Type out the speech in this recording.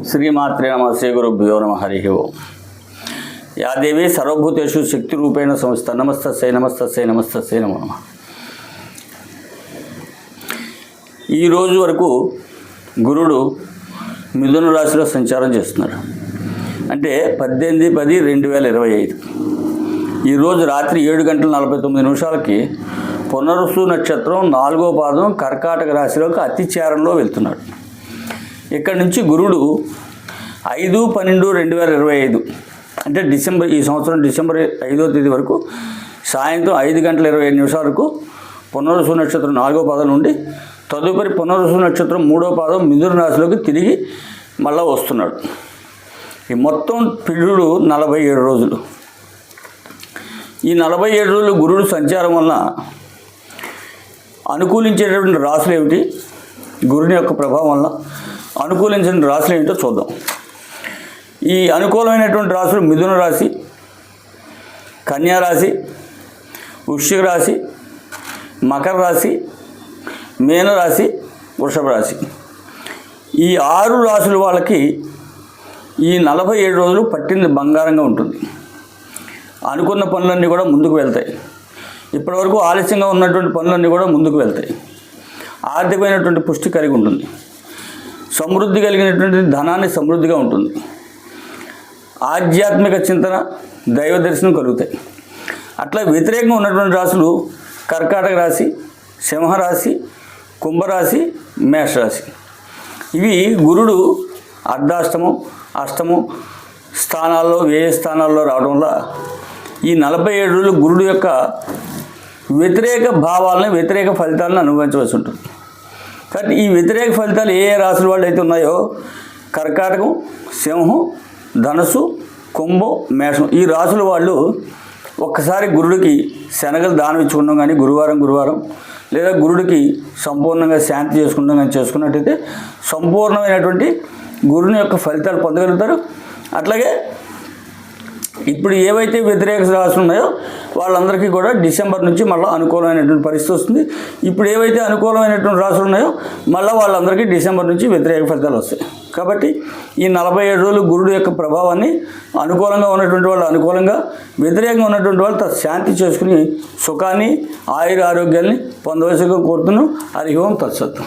శ్రీమాత్రే నమ శ్రీ గురుభ్యో నమ హరి ఓం. యా దేవి సర్వభూతేషు శక్తి రూపేణ సంస్థ నమస్తస్యై నమస్తస్యై నమస్తస్యై నమో నమః. ఈరోజు వరకు గురుడు మిథున రాశిలో సంచారం చేస్తున్నాడు. అంటే 18/10/2025 ఈరోజు రాత్రి 7:49 పునరుసు నక్షత్రం 4వ పాదం కర్కాటక రాశిలోకి అతిచారంలో వెళ్తున్నాడు. ఇక్కడి నుంచి గురుడు 5/12/2025 అంటే ఈ సంవత్సరం డిసెంబర్ 5వ తేదీ వరకు సాయంత్రం 5:25 వరకు పునరుసు నక్షత్రం 4వ పాదం నుండి తదుపరి పునరుసు నక్షత్రం 3వ పాదం మిథున రాశిలోకి తిరిగి మళ్ళా వస్తున్నాడు. ఈ మొత్తం పీరియడ్ 47 రోజులు. ఈ 47 రోజులు గురుడు సంచారం వలన అనుకూలించేటటువంటి రాశులు ఏమిటి, గురుని యొక్క ప్రభావం వలన అనుకూలించిన రాశులు ఏమిటో చూద్దాం. ఈ అనుకూలమైనటువంటి రాశులు మిథున రాశి, కన్యా రాశి, వృశ్చిక రాశి, మకర రాశి, మీన రాశి, వృషభ రాశి. ఈ 6 రాశుల వాళ్ళకి ఈ 47 రోజులు పట్టింది బంగారంగా ఉంటుంది. అనుకున్న పనులన్నీ కూడా ముందుకు వెళ్తాయి. ఇప్పటివరకు ఆలస్యంగా ఉన్నటువంటి పనులన్నీ కూడా ముందుకు వెళ్తాయి. ఆర్థికమైనటువంటి పుష్టి కలిగి ఉంటుంది. సమృద్ధి కలిగినటువంటి ధనాన్ని సమృద్ధిగా ఉంటుంది. ఆధ్యాత్మిక చింతన, దైవ దర్శనం కలుగుతాయి. అట్లా వ్యతిరేకంగా ఉన్నటువంటి రాశులు కర్కాటక రాశి, సింహరాశి, కుంభరాశి, మేషరాశి. ఇవి గురుడు అర్ధాష్టమం, అష్టమం స్థానాల్లో, వ్యయ స్థానాల్లో రావడం వల్ల ఈ 47 రోజులు గురుడు యొక్క వ్యతిరేక భావాలను, వ్యతిరేక ఫలితాలను అనుభవించవలసి ఉంటుంది. కాబట్టి ఈ వ్యతిరేక ఫలితాలు ఏ రాశుల వాళ్ళు అయితే ఉన్నాయో కర్కాటకం, సింహం, ధనుసు, కుంభం, మేషం ఈ రాశుల వాళ్ళు ఒక్కసారి గురుడికి శనగలు దానం ఇచ్చుకుంటాం కానీ గురువారం లేదా గురుడికి సంపూర్ణంగా శాంతి చేసుకుంటాం కానీ చేసుకున్నట్టయితే సంపూర్ణమైనటువంటి గురుని యొక్క ఫలితాలు పొందగలుగుతారు. అట్లాగే ఇప్పుడు ఏవైతే వ్యతిరేక రాశులు ఉన్నాయో వాళ్ళందరికీ కూడా డిసెంబర్ నుంచి మళ్ళీ అనుకూలమైనటువంటి పరిస్థితి వస్తుంది. ఇప్పుడు ఏవైతే అనుకూలమైనటువంటి రాశులు ఉన్నాయో మళ్ళీ వాళ్ళందరికీ డిసెంబర్ నుంచి వ్యతిరేక ఫలితాలు వస్తాయి. కాబట్టి ఈ 47 రోజులు గురుడు యొక్క ప్రభావాన్ని అనుకూలంగా ఉన్నటువంటి వాళ్ళు అనుకూలంగా, వ్యతిరేకంగా ఉన్నటువంటి వాళ్ళు శాంతి చేసుకుని సుఖాన్ని, ఆయుర ఆరోగ్యాన్ని పొందవలసిగా కోరుతున్నాం. హరి ఓం తత్సత్.